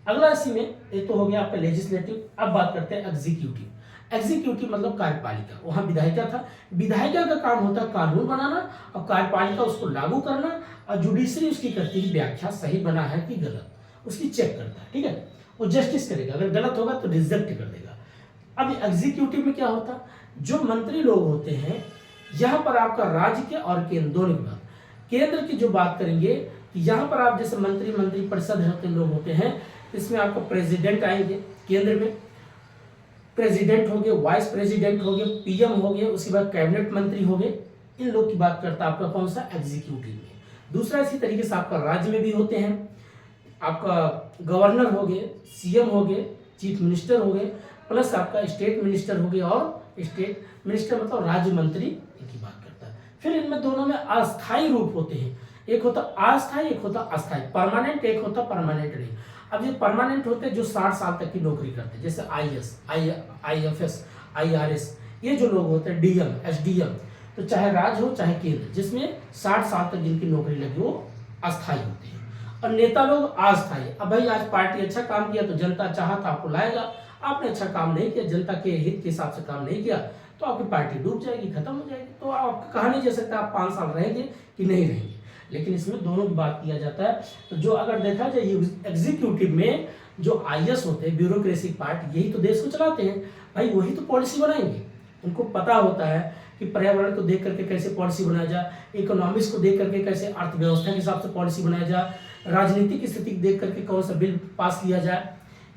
अगला इसी में एक तो हो गया आपका लेजिस्लेटिव। अब बात करते हैं एग्जीक्यूटिव। एग्जीक्यूटिव मतलब कार्यपालिका, वहां विधायिका था। विधायिका का काम होता है कानून बनाना और कार्यपालिका उसको लागू करना, और जुडिशरी उसकी करती है व्याख्या, सही बना है कि गलत, उसकी चेक करता है। ठीक है, वो जस्टिस करेगा, अगर गलत होगा तो रिजेक्ट कर देगा। अब एग्जीक्यूटिव में क्या होता है, जो मंत्री लोग होते हैं, यहाँ पर आपका राज्य के और केंद्र दोनों की बात, केंद्र की जो बात करेंगे, यहाँ पर आप जैसे मंत्री परिषद होते लोग होते हैं, इसमें आपको प्रेसिडेंट आएंगे, केंद्र में प्रेसिडेंट हो गए, वाइस प्रेसिडेंट हो गए, पीएम हो गए, उसके बाद कैबिनेट मंत्री हो गए। इन लोग की बात करता है आपका कौन सा, एग्जीक्यूटिव में। दूसरा इसी तरीके से आपका राज्य में भी होते हैं, आपका गवर्नर हो गए, सीएम हो गए, चीफ मिनिस्टर हो गए, प्लस आपका स्टेट मिनिस्टर हो गए, और स्टेट मिनिस्टर मतलब राज्य मंत्री, इनकी बात करता है। फिर इनमें दोनों में अस्थायी रूप होते हैं, एक होता अस्थायी, एक होता अस्थायी, परमानेंट, एक होता परमानेंट नहीं। अब ये परमानेंट होते हैं जो 60 साल तक की नौकरी करते हैं, जैसे आईएएस, आईएफएस, आईआरएस, ये जो लोग होते हैं, डीएम, एसडीएम, तो चाहे राज्य हो चाहे केंद्र, जिसमें 60 साल तक जिनकी नौकरी लगी वो अस्थायी होते हैं। और नेता लोग अस्थायी। अब भाई आज पार्टी अच्छा काम किया तो जनता चाहा तो आपको लाएगा, आपने अच्छा काम नहीं किया, जनता के हित के हिसाब से काम नहीं किया, तो आपकी पार्टी डूब जाएगी, खत्म हो जाएगी। तो आप कहा नहीं जा सकता आप 5 साल रहेंगे कि नहीं रहेंगे, लेकिन इसमें दोनों की बात किया जाता है। तो जो अगर देखा जाए एग्जीक्यूटिव में जो आईएएस होते हैं, ब्यूरोक्रेसी पार्ट, यही तो देश को चलाते हैं भाई, वही तो पॉलिसी बनाएंगे। उनको पता होता है कि पर्यावरण को देख करके कैसे पॉलिसी बनाया जाए, इकोनॉमिक्स को देख करके कैसे अर्थव्यवस्था के हिसाब से पॉलिसी बनाया जाए, राजनीतिक स्थिति देख करके कौन सा बिल पास किया जाए,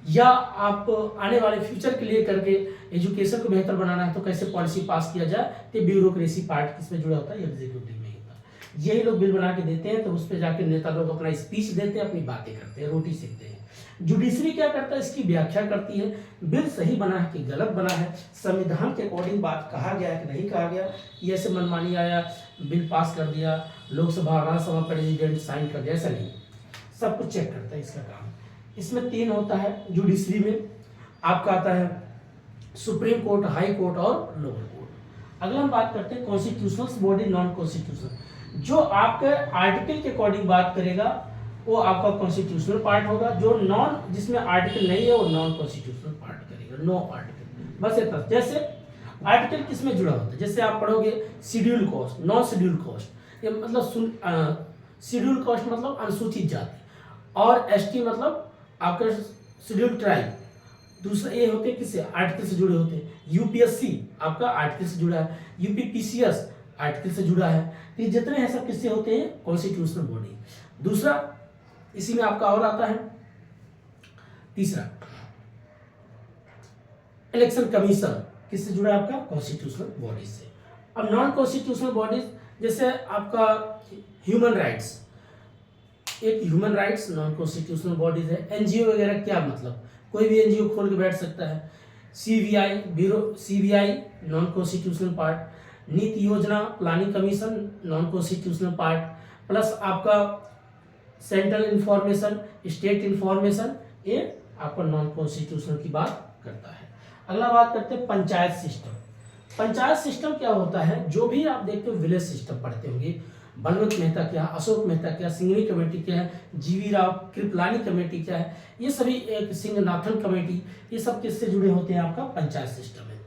या आप आने वाले फ्यूचर के लिए करके एजुकेशन को बेहतर बनाना है तो कैसे पॉलिसी पास किया जाए। तो ब्यूरोक्रेसी पार्ट किसमें जुड़ा होता है, एग्जीक्यूटिव में होता है। यही लोग बिल बना के देते हैं, तो उस पर जाके नेता लोग अपना स्पीच देते हैं, अपनी बातें करते हैं, रोटी सेकते हैं। जुडिशरी क्या करता है, इसकी व्याख्या करती है, बिल सही बना है कि गलत बना है, संविधान के अकॉर्डिंग बात कहा गया है कि नहीं कहा गया, ये ऐसे मनमानी आया, बिल पास कर दिया, लोकसभा राज्यसभा प्रेसिडेंट साइन कर दिया, ऐसा नहीं, सब कुछ चेक करता है इसका काम। इसमें 3 होता है जुडिशरी में, आपका आता है सुप्रीम कोर्ट, हाई कोर्ट और लोअर कोर्ट। अगला हम बात करते हैं कॉन्स्टिट्यूशनल बॉडी, नॉन कॉन्स्टिट्यूशनल। जो आपके आर्टिकल के अकॉर्डिंग बात करेगा वो आपका कॉन्स्टिट्यूशनल पार्ट होगा, जो नॉन, जिसमें आर्टिकल नहीं है वो नॉन कॉन्स्टिट्यूशनल पार्ट करेगा, नो आर्टिकल, बस इतना। जैसे आर्टिकल किसमें जुड़ा होता है, जैसे आप पढ़ोगे schedule caste, non schedule caste, ये मतलब शेड्यूल कास्ट मतलब अनुसूचित जाति, और एसटी मतलब आपका शेड्यूल ट्राइब। दूसरा ये होते हैं किससे, आर्टिकल से जुड़े होते हैं। यूपीएससी आपका आर्टिकल से जुड़ा है, यूपीपीसीएस आर्टिकल से जुड़ा है। तो ये जितने हैं सब किससे होते हैं, कॉन्स्टिट्यूशनल बॉडी। दूसरा इसी में आपका और आता है तीसरा, इलेक्शन कमीशन किससे जुड़ा है आपका, कॉन्स्टिट्यूशनल बॉडी से। अब नॉन कॉन्स्टिट्यूशनल बॉडीज जैसे आपका ह्यूमन राइट्स, एक human rights non constitutional bodies है। एनजीओ वगैरह क्या मतलब, कोई भी एनजीओ खोल के बैठ सकता है। CBI bureau, CBI non constitutional part. नीति योजना planning commission non constitutional part, plus आपका सेंट्रल इंफॉर्मेशन, स्टेट इंफॉर्मेशन, ये आपका नॉन कॉन्स्टिट्यूशनल की बात करता है। अगला बात करते हैं पंचायत सिस्टम। पंचायत सिस्टम क्या होता है, जो भी आप देखते हो विलेज सिस्टम पढ़ते होंगे, बलवंत मेहता क्या, अशोक मेहता क्या, सिंघवी कमेटी क्या है, जीवी राव कृपलानी कमेटी क्या है, ये सभी एक सिंहनाथन कमेटी, ये सब किससे जुड़े होते हैं, आपका पंचायत सिस्टम है।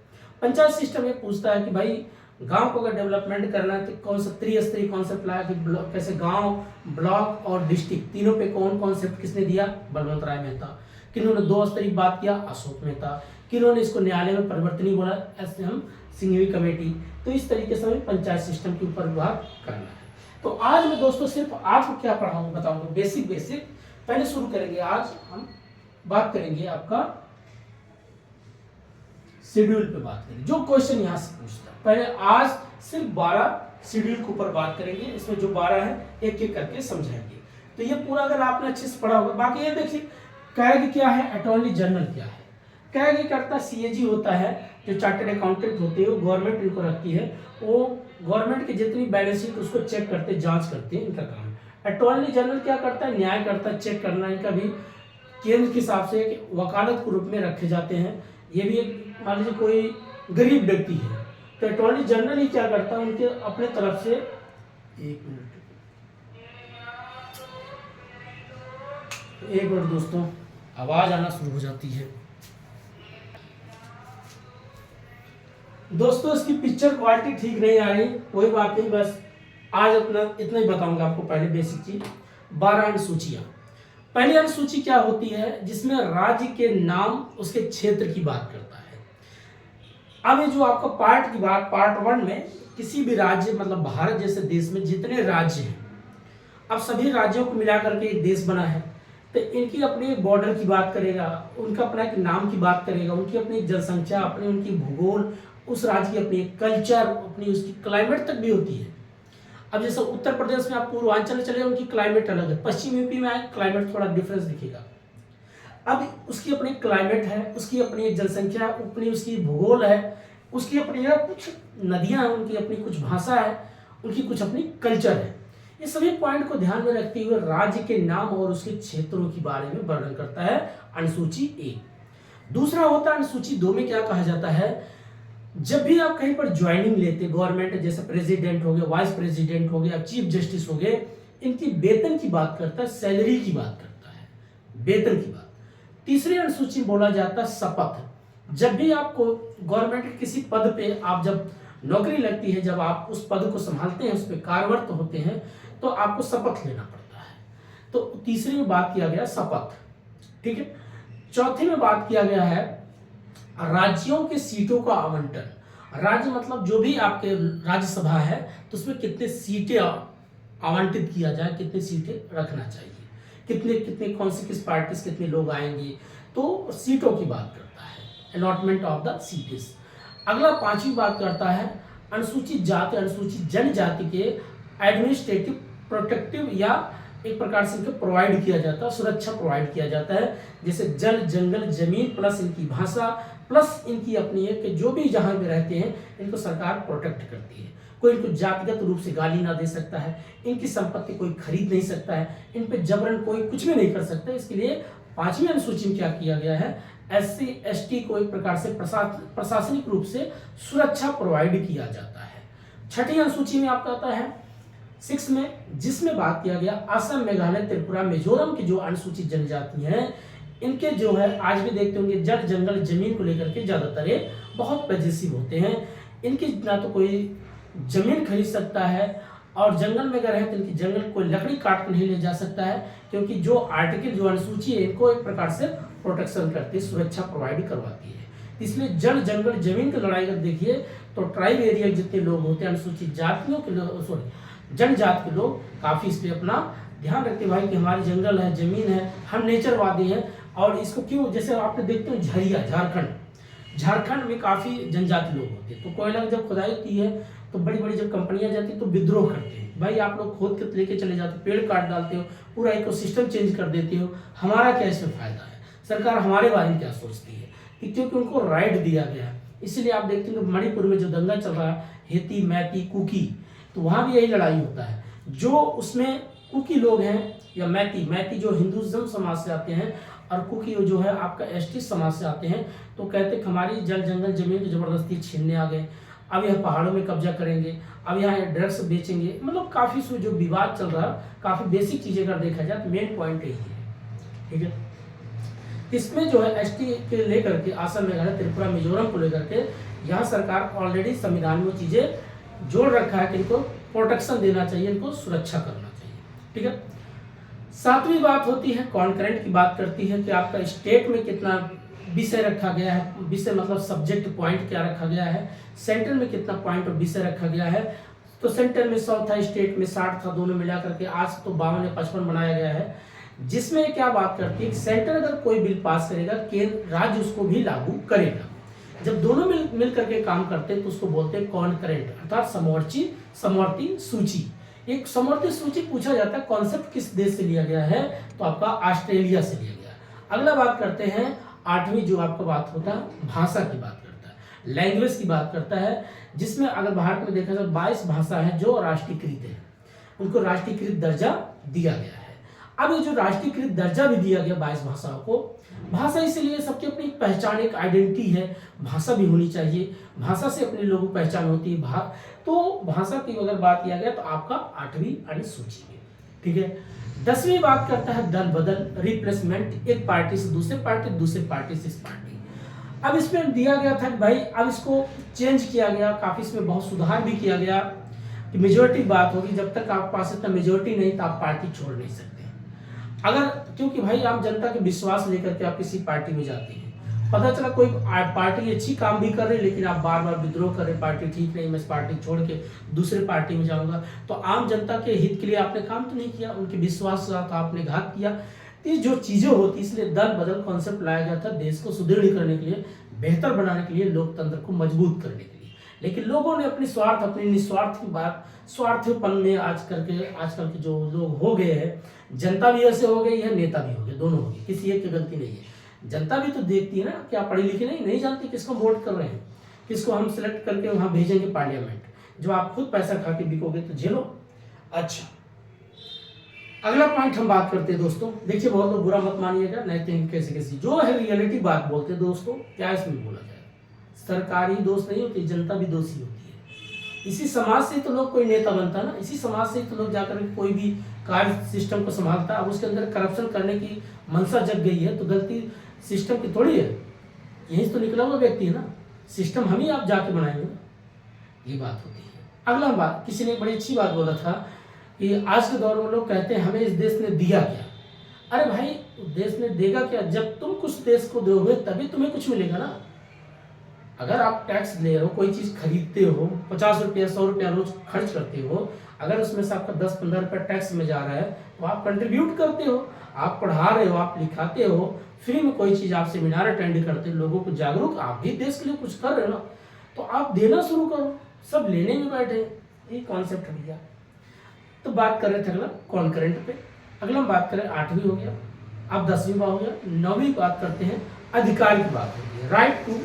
पंचायत सिस्टम ये पूछता है कि भाई गांव को अगर डेवलपमेंट करना है तो कौन सा त्रिस्तरीय कॉन्सेप्ट लाया कि कैसे गांव, ब्लॉक और डिस्ट्रिक्ट तीनों पे कौन कॉन्सेप्ट किसने दिया, बलवंत राय मेहता। किन्होंने दो स्तरीय बात किया, अशोक मेहता। किन्होंने इसको न्यायालय में परिवर्तनीय बोला, ऐसे हम सिंघवी कमेटी। तो इस तरीके से हमें पंचायत सिस्टम के ऊपर विभाग करना है। तो आज मैं दोस्तों सिर्फ आपको क्या पढ़ाऊंगा बताऊंगा, बेसिक। पहले शुरू करेंगे, आज हम बात करेंगे आपका शेड्यूल पे बात करेंगे, जो क्वेश्चन यहाँ से पूछता है। पहले आज सिर्फ 12 शेड्यूल के ऊपर बात करेंगे, इसमें जो 12 है एक एक करके समझाएंगे। तो ये पूरा अगर आपने अच्छे से पढ़ा होगा। बाकी ये देखिए कैग क्या है, अटॉर्नी जनरल क्या है। कैग करता सीएजी होता है, जो चार्टर्ड अकाउंटेंट होते हैं, वो गवर्नमेंट इनको रखती है, वो गवर्नमेंट की जितनी बैलेंस शीट उसको चेक करते, जांच करते हैं, इनका काम है। अटॉर्नी जनरल क्या करता है, न्याय करता है, चेक करना। इनका भी केंद्र के हिसाब से एक वकालत के रूप में रखे जाते हैं। ये भी एक मान लीजिए कोई गरीब व्यक्ति है तो अटॉर्नी जनरल ही क्या करता है, उनके अपने तरफ से, एक मिनट दोस्तों, आवाज आना शुरू हो जाती है। दोस्तों इसकी पिक्चर क्वालिटी ठीक नहीं आ रही, कोई बात नहीं, बस आज अपना इतना ही बताऊंगा आपको। पहले बेसिक चीज 12 अनुसूचियां। पहली अनुसूची क्या होती है, जिसमें राज्य के नाम उसके क्षेत्र की बात करता है। अब ये जो आपका पार्ट की बात, पार्ट 1 में किसी भी राज्य मतलब भारत जैसे देश में जितने राज्य हैं, अब सभी राज्यों को मिलाकर के एक देश बना है। तो इनकी अपनी बॉर्डर की बात करेगा, उनका अपना एक नाम की बात करेगा, उनकी अपनी जनसंख्या, अपनी उनकी भूगोल, उस राज्य की अपनी कल्चर, अपनी उसकी क्लाइमेट तक भी होती है। अब जैसे उत्तर प्रदेश में आप पूर्वांचल चले, उनकी क्लाइमेट अलग है। पश्चिम यूपी में आए क्लाइमेट थोड़ा डिफरेंस दिखेगा। अब उसकी अपनी क्लाइमेट है, उसकी अपनी जनसंख्या, अपनी उसकी भूगोल है, उसकी अपनी कुछ नदियां हैं, उनकी अपनी कुछ भाषा है, उनकी कुछ अपनी कल्चर है। ये सभी पॉइंट को ध्यान में रखते हुए राज्य के नाम और उसके क्षेत्रों के बारे में वर्णन करता है अनुसूची 1। दूसरा होता है अनुसूची 2 में क्या कहा जाता है, जब भी आप कहीं पर ज्वाइनिंग लेते गवर्नमेंट, जैसे प्रेसिडेंट हो गए, वाइस प्रेसिडेंट हो गए, चीफ जस्टिस हो गए, इनकी वेतन की बात करता है, सैलरी की बात करता है, वेतन की बात। तीसरी अनुसूची बोला जाता है शपथ। जब भी आपको गवर्नमेंट के किसी पद पे आप जब नौकरी लगती है, जब आप उस पद को संभालते हैं, उस पर कार्यरत होते हैं, तो आपको शपथ लेना पड़ता है। तो तीसरी में बात किया गया शपथ, ठीक है। चौथी में बात किया गया है राज्यों के सीटों का आवंटन। राज्य मतलब जो भी आपके राज्यसभा है तो उसमें कितने सीटें आवंटित किया जाए, कितनी सीटें रखना चाहिए, कितने कितने कौन सी किस पार्टी से कितने लोग आएंगे, तो सीटों की बात करता है, अलॉटमेंट ऑफ द सीट्स। अगला 5वीं बात करता है अनुसूचित जाति, अनुसूचित जनजाति के एडमिनिस्ट्रेटिव प्रोटेक्टिव या एक प्रकार से इनको प्रोवाइड किया जाता है, सुरक्षा प्रोवाइड किया जाता है, जैसे जल, जंगल, जमीन, प्लस इनकी भाषा, प्लस इनकी अपनी है कि जो भी जहां पे रहते हैं इनको सरकार प्रोटेक्ट करती है। कोई इनको जातिगत रूप से गाली ना दे सकता है, इनकी संपत्ति कोई खरीद नहीं सकता है, इन पे जबरन कोई कुछ भी नहीं कर सकता। इसके लिए 5वीं अनुसूची में क्या किया गया है, SC ST को एक प्रकार से प्रशासनिक रूप से सुरक्षा प्रोवाइड किया जाता है। 6ठी अनुसूची में आपका आता है 6 में, जिसमें बात किया गया असम, मेघालय, त्रिपुरा, मिजोरम की जो अनुसूचित जनजाति हैं, इनके जो है आज भी देखते होंगे जल, जंगल, जमीन को लेकर के ज्यादातर ये बहुत पजेसिव होते हैं। इनकी ना तो कोई जमीन खरीद सकता है और जंगल में अगर है तो इनकी जंगल कोई लकड़ी काट कर नहीं ले जा सकता है, क्योंकि जो आर्टिकल जो अनुसूची है इनको एक प्रकार से प्रोटेक्शन करती है, सुरक्षा प्रोवाइड करवाती है। इसलिए जल जंगल जमीन की लड़ाई अगर देखिए तो ट्राइब एरिया जितने लोग होते हैं, अनुसूचित जातियों के लोग, सॉरी जनजात के लोग काफी इस पे अपना ध्यान रखते हैं भाई कि हमारी जंगल है, जमीन है, हम नेचरवादी हैं। और इसको क्यों, जैसे आपने देखते हो झरिया झारखंड में काफी जनजाति लोग होते हैं, तो कोयला की जब खुदाई होती है तो बड़ी बड़ी जब कंपनियां जाती है तो विद्रोह करते हैं, भाई आप लोग खोद के लेके चले जाते हो, पेड़ काट डालते हो, पूरा इकोसिस्टम चेंज कर देते हो, हमारा क्या इसमें फायदा है, सरकार हमारे बारे में क्या सोचती है, क्योंकि उनको राइट दिया गया। इसलिए आप देखते हैं मणिपुर में जो दंगा चल रहा है, हेती मैती कुकी, तो वहां भी यही लड़ाई होता है। जो उसमें कुकी लोग हैं या मैती जो हिंदुइज्म समाज से आते हैं, और कुकी जो है आपका एसटी समाज से आते हैं, तो कहते हैं हमारी जल जंगल जमीन को जबरदस्ती छीनने आ गए, अब यह पहाड़ों में कब्जा करेंगे, अब यहाँ ड्रग्स बेचेंगे, मतलब काफी जो विवाद चल रहा है, काफी बेसिक चीजें अगर देखा जाए तो मेन पॉइंट यही है, ठीक है। इसमें जो है एसटी के लेकर के असम मेघालय त्रिपुरा मिजोरम को लेकर के यहाँ सरकार ऑलरेडी संविधान में चीजें जोड़ रखा है कि इनको प्रोटेक्शन देना चाहिए, इनको सुरक्षा करना चाहिए, ठीक है। सातवीं बात होती है कॉन्करेंट की बात करती है कि आपका स्टेट में कितना विषय रखा गया है, विषय मतलब सब्जेक्ट पॉइंट क्या रखा गया है, सेंटर में कितना पॉइंट और विषय रखा गया है। तो सेंटर में 100 था, स्टेट में 60 था, दोनों मिला करके आज तो 52 या 55 बनाया गया है, जिसमें क्या बात करती है कि सेंटर अगर कोई बिल पास करेगा, केंद्र राज्य उसको भी लागू करेगा। जब दोनों मिल करके काम करते हैं तो उसको बोलते हैं कॉन्करेंट, अर्थात समवर्ती सूची। एक समवर्ती सूची पूछा जाता है कॉन्सेप्ट किस देश से लिया गया है, तो आपका ऑस्ट्रेलिया से लिया गया। अगला बात करते हैं 8वीं जो आपका बात होता है भाषा की बात करता है, लैंग्वेज की बात करता है, जिसमें अगर भारत में देखा जाए 22 भाषा है जो राष्ट्रीयकृत है, उनको राष्ट्रीयकृत दर्जा दिया गया है। अब ये जो राष्ट्रीयकृत दर्जा भी दिया गया 22 भाषाओं को, भाषा इसलिए सबकी अपनी एक पहचान, एक आइडेंटिटी है, भाषा भी होनी चाहिए, भाषा से अपने लोगों की पहचान होती है। तो भाषा की अगर बात किया गया तो आपका 8वीं यानी सूची में, ठीक है। 10वीं बात करता है दल बदल, रिप्लेसमेंट, एक पार्टी से दूसरे पार्टी, दूसरे पार्टी से इस पार्टी। अब इसमें दिया गया था कि भाई अब इसको चेंज किया गया, काफी इसमें बहुत सुधार भी किया गया कि मेजोरिटी बात होगी, जब तक आपके पास इतना मेजोरिटी नहीं तो आप पार्टी छोड़ नहीं सकते। अगर क्योंकि भाई आम जनता के विश्वास लेकर के आप किसी पार्टी में जाते हैं, पता चला कोई पार्टी अच्छी काम भी कर रही है लेकिन आप बार बार विद्रोह कर रहे, पार्टी ठीक नहीं, मैं इस पार्टी छोड़ के दूसरे पार्टी में जाऊंगा, तो आम जनता के हित के लिए आपने काम तो नहीं किया, उनके विश्वास का आपने घात किया। ये जो चीजें होती, इसलिए दल बदल कॉन्सेप्ट लाया गया था देश को सुदृढ़ करने के लिए, बेहतर बनाने के लिए, लोकतंत्र को मजबूत करने के लिए। लेकिन लोगों ने अपनी स्वार्थ, अपनी निस्वार्थ की बात, स्वार्थपन में आजकल के जो लोग हो गए हैं, जनता भी ऐसे हो गई है, नेता भी हो गए, दोनों हो गए, किसी एक की गलती नहीं है। जनता भी तो देखती है ना, क्या पढ़ी लिखी नहीं जानती किसको वोट कर रहे हैं, किसको हम सिलेक्ट करके वहां भेजेंगे पार्लियामेंट, जो आप खुद पैसा खा के बिकोगे तो झेलो। अच्छा, अगला पॉइंट हम बात करते हैं दोस्तों, देखिए बहुत लोग बुरा मत मानिएगा, नहीं तो कैसे जो है रियलिटी बात बोलते हैं दोस्तों, क्या इसमें बोला जाए, सरकारी दोष नहीं होती, जनता भी दोषी होती है। इसी समाज से तो लोग कोई नेता बनता है ना, इसी समाज से तो लोग जाकर कोई भी कार्य सिस्टम को संभालता है। अब उसके अंदर करप्शन करने की मनसा जग गई है तो गलती सिस्टम की थोड़ी है, यही तो निकला हुआ व्यक्ति है ना, सिस्टम हम ही आप जाके बनाएंगे ना, ये बात होती है। अगला बात, किसी ने बड़ी अच्छी बात बोला था कि आज के दौर में लोग कहते हैं हमें इस देश ने दिया क्या। अरे भाई, देश ने देगा क्या, जब तुम कुछ देश को दोगे तभी तुम्हें कुछ मिलेगा ना। अगर आप टैक्स ले रहे हो, कोई चीज खरीदते हो, 50 रुपया 100 रुपया रोज खर्च करते हो, अगर उसमें से आपका 10-15 रुपया टैक्स में जा रहा है तो आप कंट्रीब्यूट करते हो, आप पढ़ा रहे हो, आप लिखाते हो, फ्री में कोई चीज आप सेमिनार अटेंड करते हो, लोगों को जागरूक, आप भी देश के लिए कुछ कर रहे हो ना, तो आप देना शुरू करो, सब लेने में बैठे, ये कॉन्सेप्ट भैया। तो बात कर रहे थे अगला कॉन्करेंट पे, अगला हम बात करें 8वीं हो गया, अब 10वीं बात हो गया, 9वीं बात करते हैं अधिकार की बात होती है, राइट टू।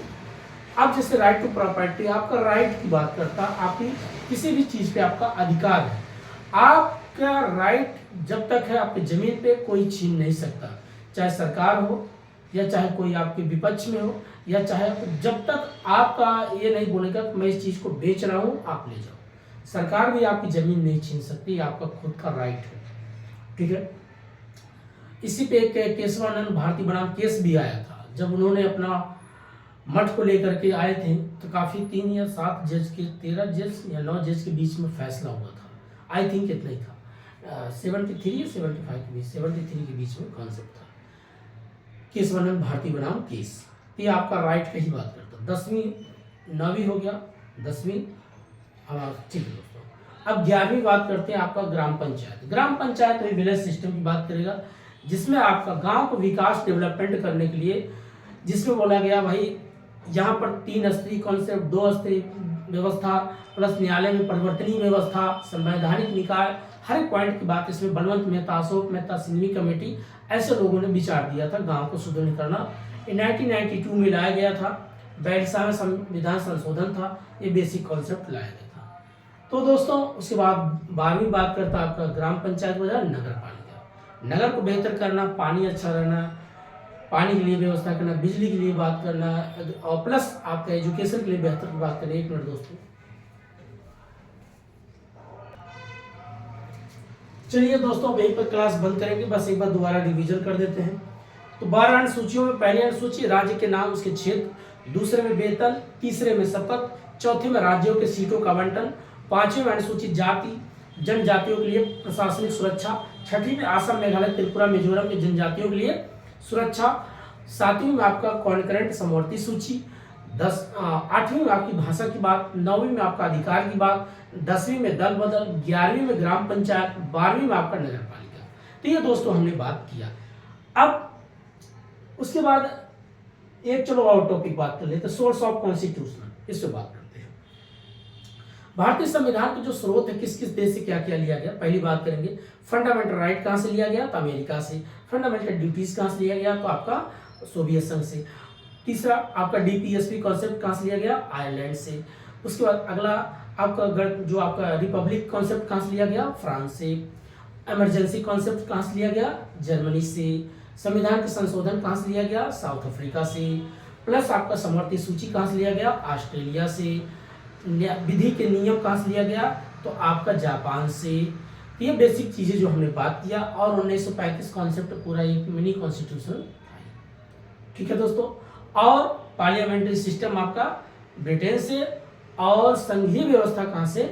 अब जैसे राइट टू प्रॉपर्टी, आपका राइट की बात करता, आपकी किसी भी चीज पे आपका अधिकार है, आपका राइट जब तक है आपकी जमीन पे कोई छीन नहीं सकता, चाहे सरकार हो या चाहे कोई आपके विपक्ष में हो, या चाहे जब तक आपका ये नहीं बोलेगा कि मैं इस चीज को बेच रहा हूं आप ले जाओ, सरकार भी आपकी जमीन नहीं छीन सकती, आपका खुद का राइट है, ठीक है। इसी पे एक केशवानंद भारती बनाम केस भी आया था, जब उन्होंने अपना मठ को लेकर के आए थे तो काफी 3 या 7 जज के 13 जज या 9 जज के बीच में फैसला हुआ था, आई थिंक इतना ही था, 73 या 75 के बीच, 73 के बीच में कॉन्सेप्ट था। केशवानंद भारती बनाम केस, ये आपका राइट का ही बात करता। 10वीं 9वीं हो गया, 10वीं ठीक है दोस्तों। अब 11वीं बात करते हैं आपका ग्राम पंचायत। ग्राम पंचायत वही विलेज सिस्टम की बात करेगा, जिसमें आपका गांव को विकास डेवलपमेंट करने के लिए, जिसमें बोला गया भाई यहाँ पर 3 स्तरीय कॉन्सेप्ट, 2 स्तरीय व्यवस्था प्लस न्यायालय में परिवर्तनीय व्यवस्था, संवैधानिक निकाय, हर एक पॉइंट की बात इसमें बलवंत मेहता, अशोक मेहता, सिंघवी कमेटी, ऐसे लोगों ने विचार दिया था गांव को सुदृढ़ करना। 1992 में लाया गया था, बैरसा में संविधान संशोधन था, ये बेसिक कॉन्सेप्ट लाया गया था। तो दोस्तों उसके बाद 12वीं बात करता है आपका ग्राम पंचायत वजह नगर पालिका। नगर को बेहतर करना, पानी अच्छा रहना, पानी के लिए व्यवस्था करना, बिजली के लिए बात करना, और प्लस आपका एजुकेशन के लिए बेहतर की बात करें। 1 मिनट दोस्तों, चलिए दोस्तों अब यहीं पर क्लास बंद करेंगे, बस एक बार दोबारा रिवीजन कर देते हैं। तो 12 अनुसूचियों में पहली अनुसूची राज्य के नाम, उसके क्षेत्र, दूसरे में वेतन, तीसरे में शपथ, चौथे में राज्यों के सीटों का आवंटन, 5वीं में अनुसूचित जाति जनजातियों के लिए प्रशासनिक सुरक्षा, 6वीं में असम मेघालय त्रिपुरा मिजोरम के जनजातियों के लिए सुरक्षा, 7वीं में आपका कॉन्करेंट समवर्ती सूची, 8वीं में आपकी भाषा की बात, 9वीं में आपका अधिकार की बात, 10वीं में दल बदल, 11वीं में ग्राम पंचायत, 12वीं में आपका नगर पालिका। तो ये दोस्तों हमने बात किया। अब उसके बाद एक चलो और टॉपिक बात कर लेते हैं, सोर्स ऑफ कॉन्स्टिट्यूशन, इससे बात करते हैं। भारतीय संविधान के जो स्रोत है, किस किस देश से क्या क्या लिया गया, पहली बात करेंगे। फंडामेंटल राइट कहाँ से लिया गया, तो अमेरिका से। फंडामेंटल ड्यूटीज कहाँ से लिया गया, तो आपका सोवियत संघ से। तीसरा आपका डीपीएसपी कॉन्सेप्ट कहाँ से लिया गया, आयरलैंड से। उसके बाद अगला आपका जो आपका रिपब्लिक कॉन्सेप्ट कहाँ से लिया गया, फ्रांस से। इमरजेंसी कॉन्सेप्ट कहाँ से लिया गया, जर्मनी से। संविधान के संशोधन कहाँ से लिया गया, साउथ अफ्रीका से। प्लस आपका समवर्ती सूची कहाँ से लिया गया, ऑस्ट्रेलिया से। विधि के नियम कहाँ से लिया गया, तो आपका जापान से। ये बेसिक चीजें जो हमने बात किया, और 1935 कॉन्सेप्ट पूरा एक मिनी कॉन्स्टिट्यूशन, ठीक है दोस्तों। और पार्लियामेंट्री सिस्टम आपका ब्रिटेन से, और संघीय व्यवस्था कहाँ से,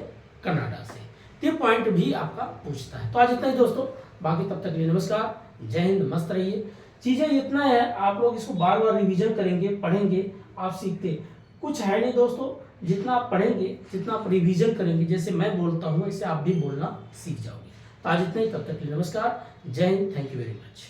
कनाडा से। ये पॉइंट भी आपका पूछता है। तो आज इतना ही दोस्तों, बाकी तब तक के लिए नमस्कार, जय हिंद, मस्त रहिए। चीजें इतना है, आप लोग इसको बार बार रिवीजन करेंगे, पढ़ेंगे, आप सीखते कुछ है नहीं दोस्तों। जितना आप पढ़ेंगे, जितना आप रिवीजन करेंगे, जैसे मैं बोलता हूँ ऐसे आप भी बोलना सीख जाओगे। तो आज इतना ही, तब तक के लिए नमस्कार, जय Hind, thank you very much.